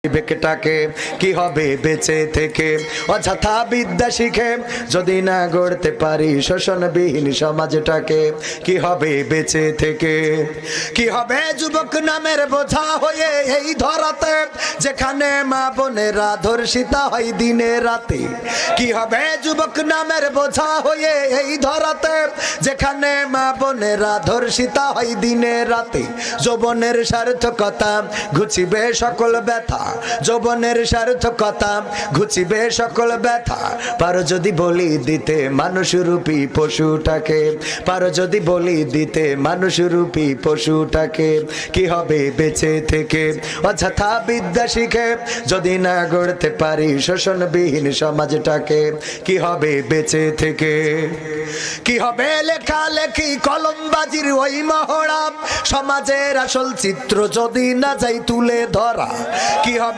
বেকেটাকে কি হবে বেঁচে থেকে অযথা বিদ্যা শিখে যদি না গড়তে পারি শোষণবিহীন সমাজটাকে কি হবে বেঁচে থেকে কি হবে যুবক নামের বোঝা হয়ে এই ধরাতে যেখানে মা বোনেরা ধর্ষিতা হয় দিনে রাতে কি হবে যুবক নামের বোঝা হয়ে এই ধরাতে যেখানে মা বোনেরা ধর্ষিতা হয় দিনে রাতে যৌবনের সার্থকতা ঘুচিবে সকল ব্যথা যৌবনের সার্থকতা ঘুচিবে সকল ব্যথা পারো যদি বলি দিতে মানুষরূপী পশুটাকে পারো যদি বলি দিতে মানুষরূপী পশুটাকে কি হবে বেঁচে থেকে অযথা বিদ্যা শিখে যদি না গড়তে পারি শোষণবিহীন সমাজটাকে কি হবে বেঁচে থেকে কি হবে লেখালেখি কলমবাজির ওই মহড়া সমাজের আসল চিত্র যদি না যাই তুলে ধরা কি